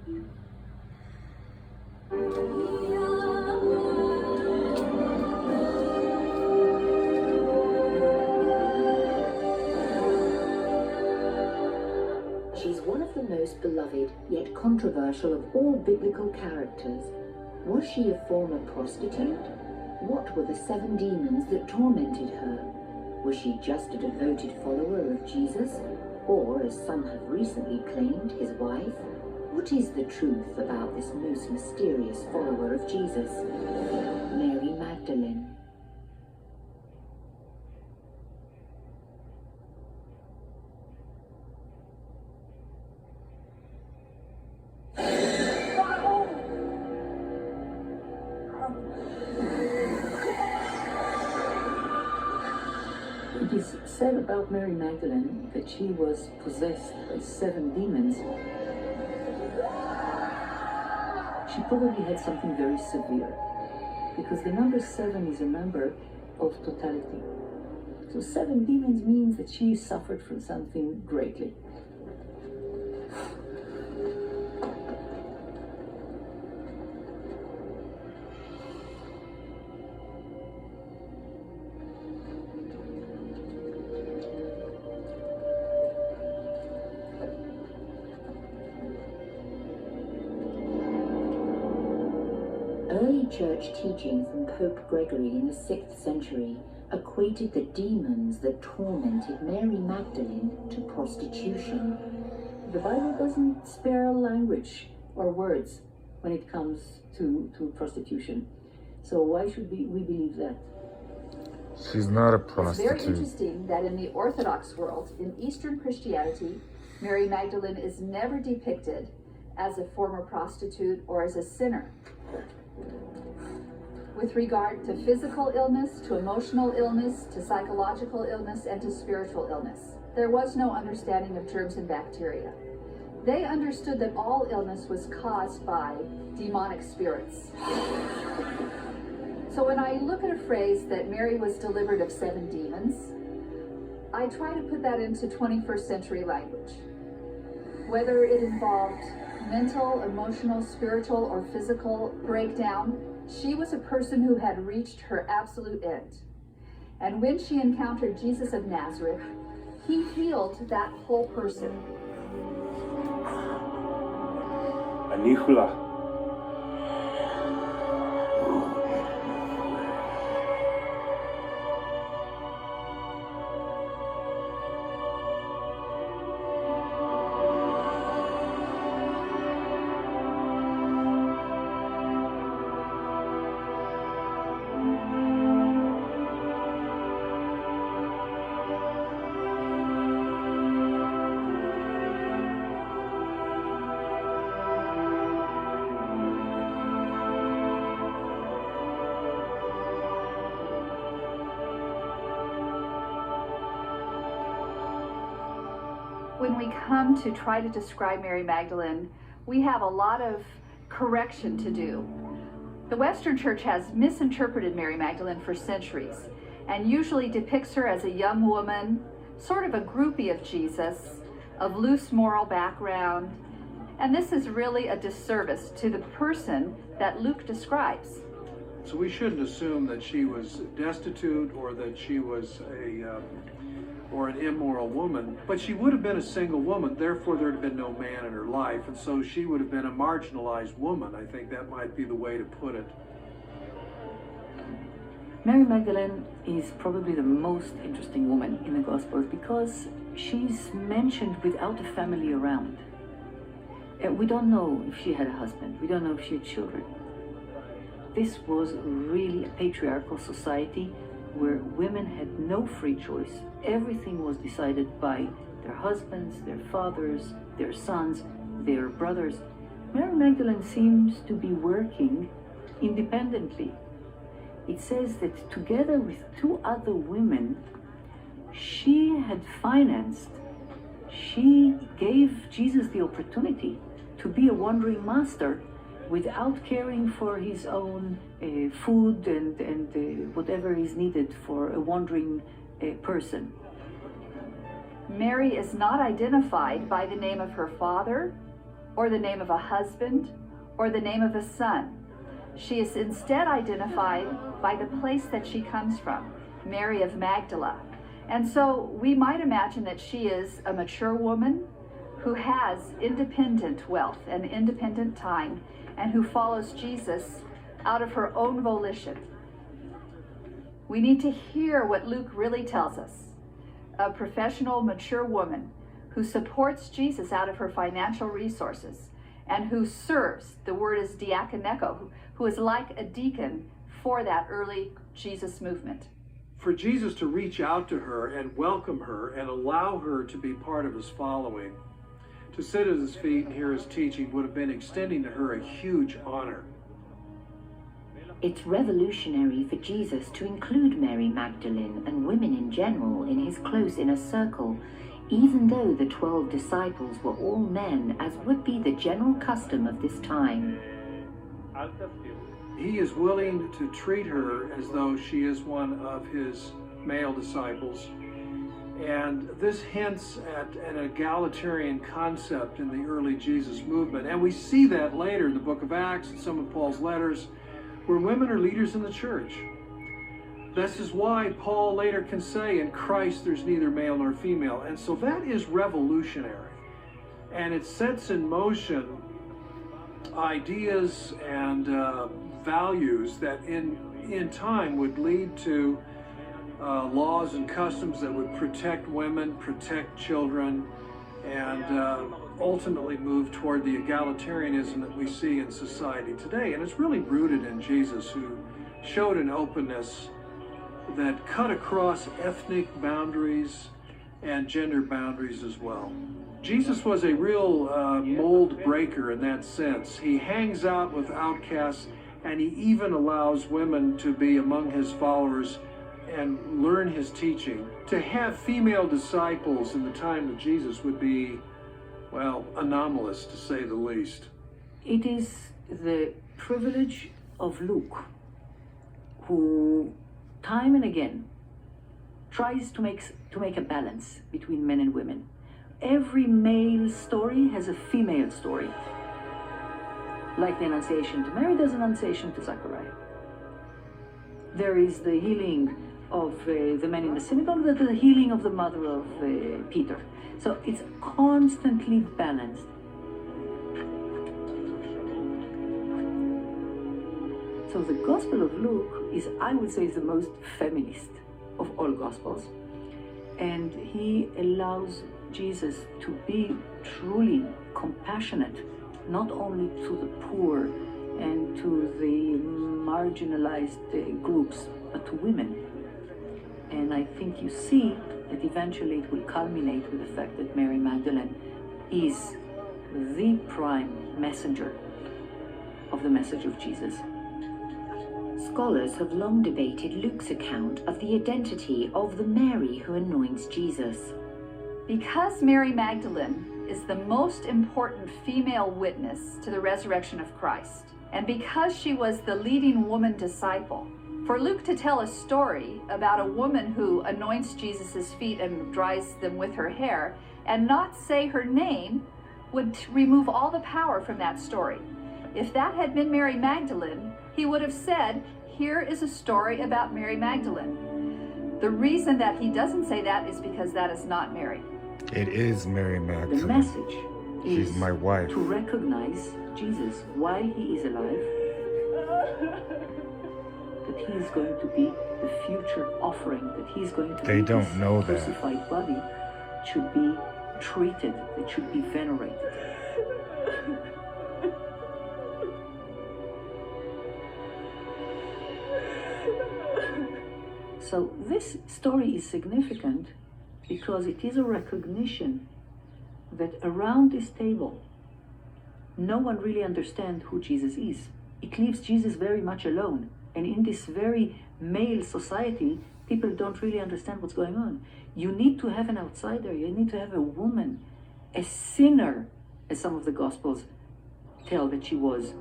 She's one of the most beloved, yet controversial of all biblical characters. Was she a former prostitute? What were the 7 demons that tormented her? Was she just a devoted follower of Jesus? Or, as some have recently claimed, his wife? What is the truth about this most mysterious follower of Jesus? Mary Magdalene. It is said about Mary Magdalene that she was possessed by 7 demons. She probably had something very severe, because the number 7 is a number of totality. So 7 demons means that she suffered from something greatly. Early church teaching from Pope Gregory in the 6th century equated the demons that tormented Mary Magdalene to prostitution. The Bible doesn't spare language or words when it comes to prostitution. So why should we believe that? She's not a It's prostitute. very interesting that in the Orthodox world, in Eastern Christianity, Mary Magdalene is never depicted as a former prostitute or as a sinner. With regard to physical illness, to emotional illness, to psychological illness, and to spiritual illness, there was no understanding of germs and bacteria. They understood that all illness was caused by demonic spirits. So when I look at a phrase that Mary was delivered of 7 demons, I try to put that into 21st century language. Whether it involved mental, emotional, spiritual, or physical breakdown, she was a person who had reached her absolute end. And when she encountered Jesus of Nazareth, he healed that whole person. Anihula. When we come to try to describe Mary Magdalene, we have a lot of correction to do. The Western Church has misinterpreted Mary Magdalene for centuries and usually depicts her as a young woman, sort of a groupie of Jesus, of loose moral background, and this is really a disservice to the person that Luke describes. So we shouldn't assume that she was destitute or that she was or an immoral woman, but she would have been a single woman, therefore there'd have been no man in her life, and so she would have been a marginalized woman. I think that might be the way to put it. Mary Magdalene is probably the most interesting woman in the Gospels because she's mentioned without a family around. We don't know if she had a husband. We don't know if she had children. This was really a patriarchal society where women had no free choice. Everything was decided by their husbands, their fathers, their sons, their brothers. Mary Magdalene seems to be working independently. It says that together with 2 other women, she had financed, she gave Jesus the opportunity to be a wandering master without caring for his own food and whatever is needed for a wandering person. Mary is not identified by the name of her father or the name of a husband, or the name of a son. She is instead identified by the place that she comes from, Mary of Magdala. And so we might imagine that she is a mature woman who has independent wealth and independent time, and who follows Jesus out of her own volition. We need to hear what Luke really tells us. A professional, mature woman who supports Jesus out of her financial resources and who serves, the word is diakoneko, who is like a deacon for that early Jesus movement. For Jesus to reach out to her and welcome her and allow her to be part of his following, to sit at his feet and hear his teaching, would have been extending to her a huge honor. It's revolutionary for Jesus to include Mary Magdalene and women in general in his close inner circle, even though the 12 disciples were all men, as would be the general custom of this time. He is willing to treat her as though she is one of his male disciples. And this hints at an egalitarian concept in the early Jesus movement. And we see that later in the book of Acts and some of Paul's letters, where women are leaders in the church. This is why Paul later can say, in Christ there's neither male nor female. And so that is revolutionary. And it sets in motion ideas and values that in time would lead to laws and customs that would protect women, protect children, and ultimately move toward the egalitarianism that we see in society today. And it's really rooted in Jesus, who showed an openness that cut across ethnic boundaries and gender boundaries as well. Jesus was a real mold breaker in that sense. He hangs out with outcasts, and he even allows women to be among his followers and learn his teaching. To have female disciples in the time of Jesus would be, well, anomalous to say the least. It is the privilege of Luke, who time and again tries to make a balance between men and women. Every male story has a female story. Like the Annunciation to Mary, there's an Annunciation to Zachariah. There is the healing of the men in the synagogue, there's the healing of the mother of Peter. So it's constantly balanced. So the Gospel of Luke is, I would say, is the most feminist of all Gospels. And he allows Jesus to be truly compassionate, not only to the poor and to the marginalized groups, but to women. And I think you see that eventually it will culminate with the fact that Mary Magdalene is the prime messenger of the message of Jesus. Scholars have long debated Luke's account of the identity of the Mary who anoints Jesus. Because Mary Magdalene is the most important female witness to the resurrection of Christ, and because she was the leading woman disciple, for Luke to tell a story about a woman who anoints Jesus' feet and dries them with her hair and not say her name would remove all the power from that story. If that had been Mary Magdalene, he would have said, here is a story about Mary Magdalene. The reason that he doesn't say that is because that is not Mary. It is Mary The Magdalene. message She's is my wife. to recognize Jesus, why he is alive, that he is going to be the future offering, that he's going to They be don't his know that. crucified body should be treated, it should be venerated. So this story is significant because it is a recognition that around this table, no one really understands who Jesus is. It leaves Jesus very much alone. And in this very male society, people don't really understand what's going on. You need to have an outsider. You need to have a woman, a sinner, as some of the Gospels tell that she was,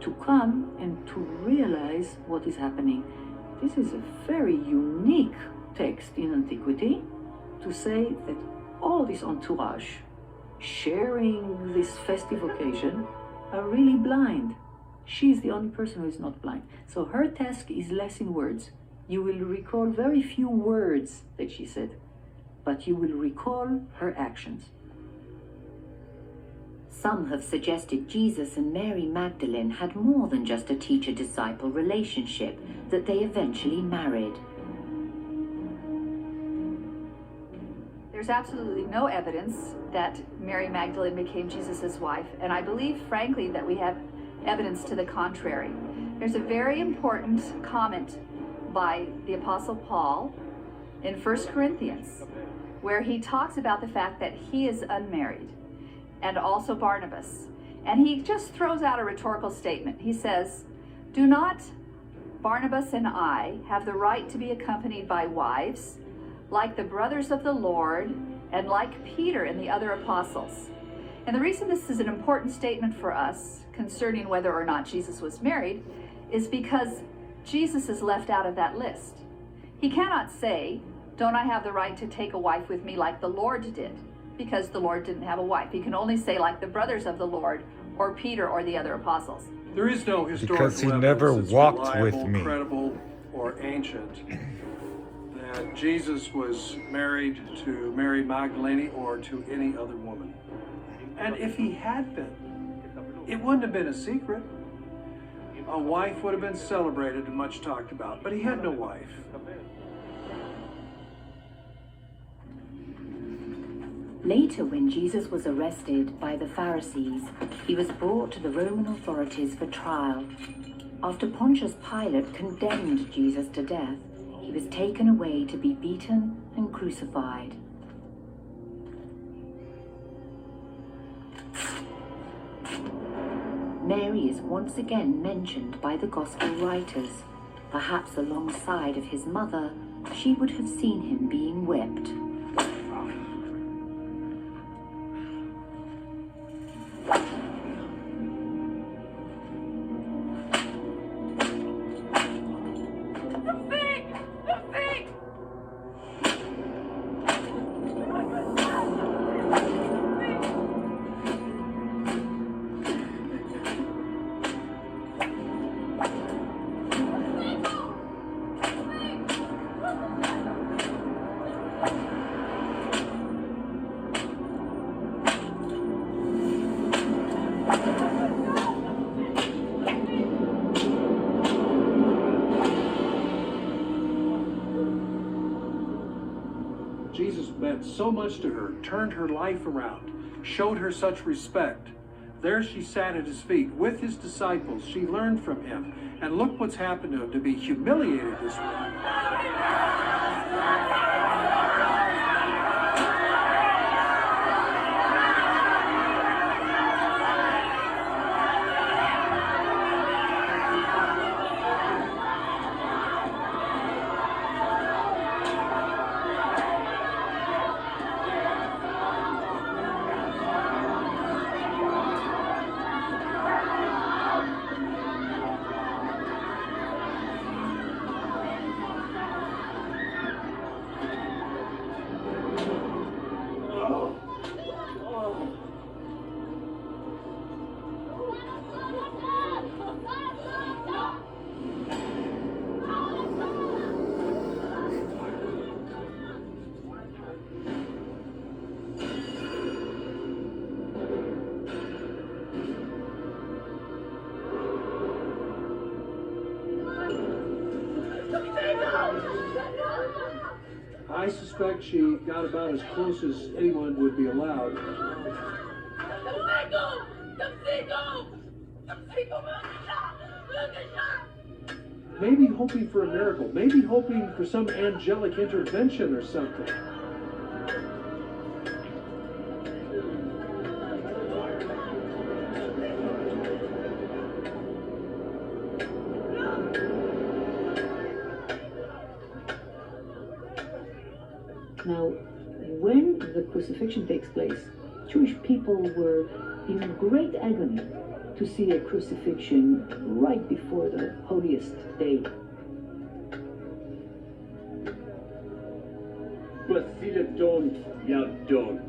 to come and to realize what is happening. This is a very unique text in antiquity to say that all this entourage sharing this festive occasion are really blind. She's the only person who is not blind. So her task is less in words. You will recall very few words that she said, but you will recall her actions. Some have suggested Jesus and Mary Magdalene had more than just a teacher-disciple relationship, that they eventually married. There's absolutely no evidence that Mary Magdalene became Jesus' wife, and I believe, frankly, that we have evidence to the contrary. There's a very important comment by the Apostle Paul in 1 Corinthians, where he talks about the fact that he is unmarried, and also Barnabas. And he just throws out a rhetorical statement. He says, "Do not Barnabas and I have the right to be accompanied by wives, like the brothers of the Lord, and like Peter and the other apostles?" And the reason this is an important statement for us concerning whether or not Jesus was married is because Jesus is left out of that list. He cannot say, "Don't I have the right to take a wife with me like the Lord did?" Because the Lord didn't have a wife. He can only say like the brothers of the Lord, or Peter, or the other apostles. There is no historical Because he evidence never that's walked reliable, with me. credible, or ancient that Jesus was married to Mary Magdalene or to any other woman. And if he had been, it wouldn't have been a secret. A wife would have been celebrated and much talked about, but he had no wife. Later, when Jesus was arrested by the Pharisees, he was brought to the Roman authorities for trial. After Pontius Pilate condemned Jesus to death, he was taken away to be beaten and crucified. Mary is once again mentioned by the Gospel writers. Perhaps alongside of his mother, she would have seen him being whipped. Jesus meant so much to her, turned her life around, showed her such respect. There she sat at his feet with his disciples. She learned from him. And look what's happened to him, to be humiliated this way. I suspect she got about as close as anyone would be allowed. Maybe hoping for a miracle, maybe hoping for some angelic intervention or something. Now, when the crucifixion takes place, Jewish people were in great agony to see a crucifixion right before the holiest day. Basileton Yadon.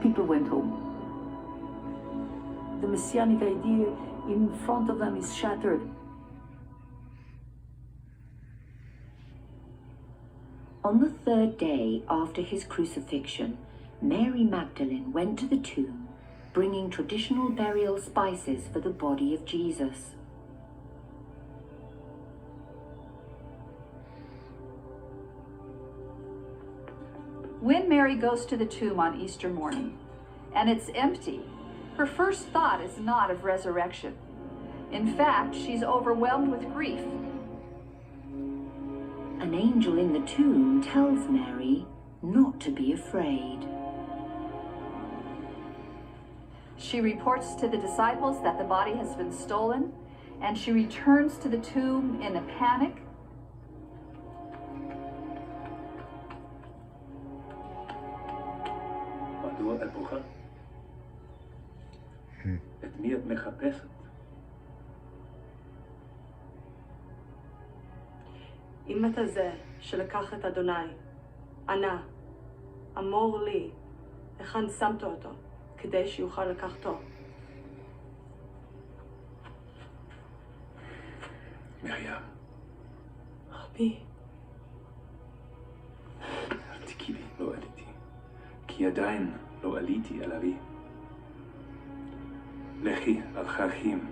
People went home. The messianic idea in front of them is shattered. On the third day after his crucifixion, Mary Magdalene went to the tomb, bringing traditional burial spices for the body of Jesus. When Mary goes to the tomb on Easter morning, and it's empty, her first thought is not of resurrection. In fact, she's overwhelmed with grief. An angel in the tomb tells Mary not to be afraid. She reports to the disciples that the body has been stolen, and she returns to the tomb in a panic. מדוע את בוכה? את מי את מחפשת? אם אתה זה שלקח את אדוני, ענה, אמור לי, היכן שמת אותו, כדי שיוכל לקחתו. מרים. רבי. אל תקידי, לא עליתי. כי עדיין לא עליתי אל אבי. לכי על האחים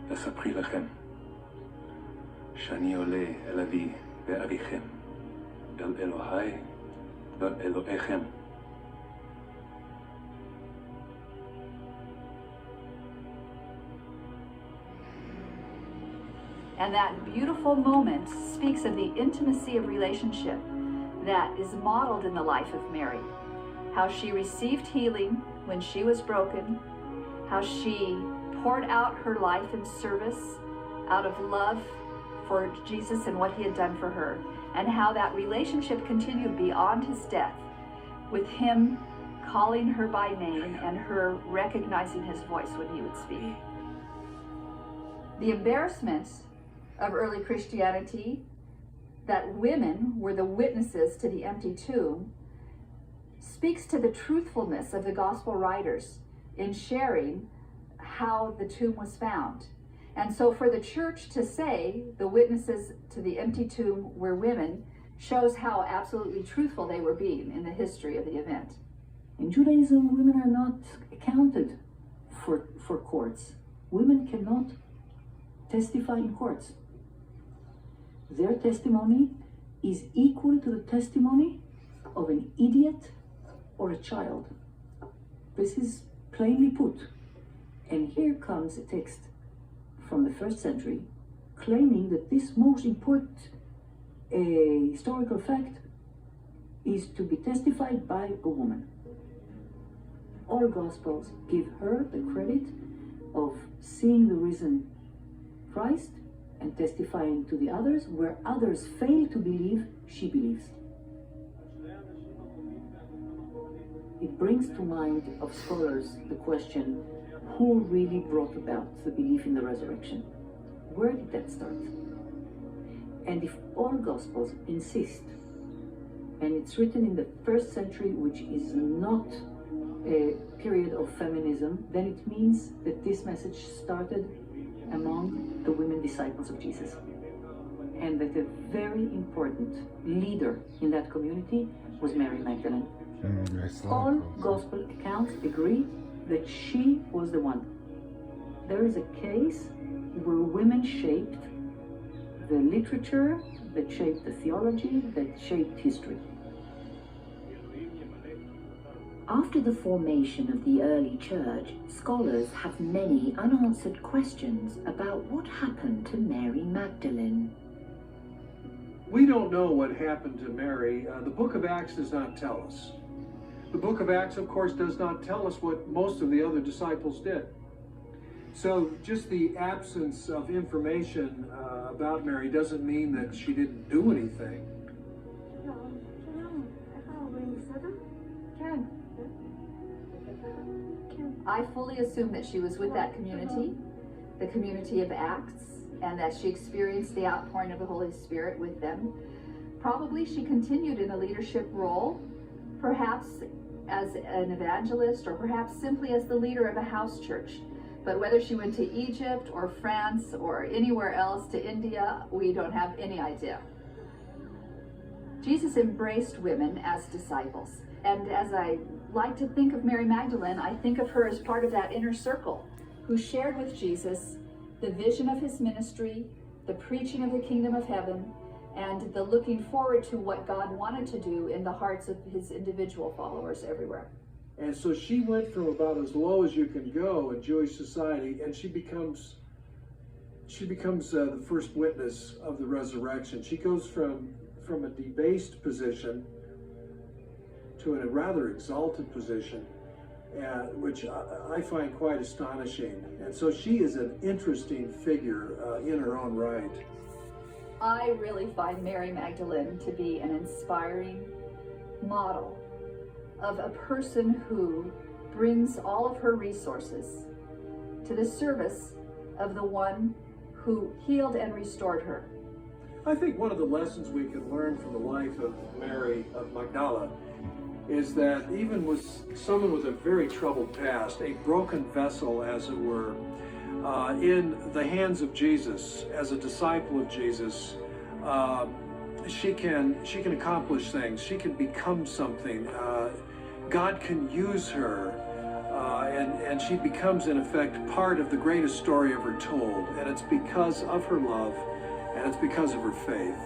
וספרי לכם שאני עולה אל אבי ואביכם, אל אלוהי ואל אלוהיכם. And that beautiful moment speaks of the intimacy of relationship that is modeled in the life of Mary. How she received healing when she was broken, how she poured out her life in service out of love for Jesus and what he had done for her, and how that relationship continued beyond his death, with him calling her by name and her recognizing his voice when he would speak. The embarrassment of early Christianity, that women were the witnesses to the empty tomb, speaks to the truthfulness of the gospel writers in sharing how the tomb was found. And so for the church to say the witnesses to the empty tomb were women shows how absolutely truthful they were being in the history of the event. In Judaism, women are not accounted for courts. Women cannot testify in courts. Their testimony is equal to the testimony of an idiot or a child. This is plainly put. And here comes a text from the 1st century claiming that this most important historical fact is to be testified by a woman. All Gospels give her the credit of seeing the risen Christ and testifying to the others. Where others fail to believe, she believes. It brings to mind of scholars the question, who really brought about the belief in the resurrection? Where did that start? And if all Gospels insist, and it's written in the 1st century, which is not a period of feminism, then it means that this message started among the women disciples of Jesus. And that a very important leader in that community was Mary Magdalene. All Gospel accounts agree that she was the one. There is a case where women shaped the literature, that shaped the theology, that shaped history. After the formation of the early church, scholars have many unanswered questions about what happened to Mary Magdalene. We don't know what happened to Mary. The book of Acts does not tell us. The book of Acts, of course, does not tell us what most of the other disciples did. So just the absence of information about Mary doesn't mean that she didn't do anything. I fully assume that she was with that community, the community of Acts, and that she experienced the outpouring of the Holy Spirit with them. Probably she continued in a leadership role, perhaps as an evangelist or perhaps simply as the leader of a house church. But whether she went to Egypt or France or anywhere else, to India, we don't have any idea. Jesus embraced women as disciples. And as I like to think of Mary Magdalene, I think of her as part of that inner circle who shared with Jesus the vision of his ministry, the preaching of the kingdom of heaven, and the looking forward to what God wanted to do in the hearts of his individual followers everywhere. And so she went from about as low as you can go in Jewish society, and she becomes the first witness of the resurrection. She goes from a debased position to a rather exalted position, which I find quite astonishing. And so she is an interesting figure in her own right. I really find Mary Magdalene to be an inspiring model of a person who brings all of her resources to the service of the one who healed and restored her. I think one of the lessons we can learn from the life of Mary of Magdala is that even with someone with a very troubled past, a broken vessel, as it were, in the hands of Jesus, as a disciple of Jesus, she can accomplish things. She can become something. God can use her, and she becomes, in effect, part of the greatest story ever told. And it's because of her love, and it's because of her faith.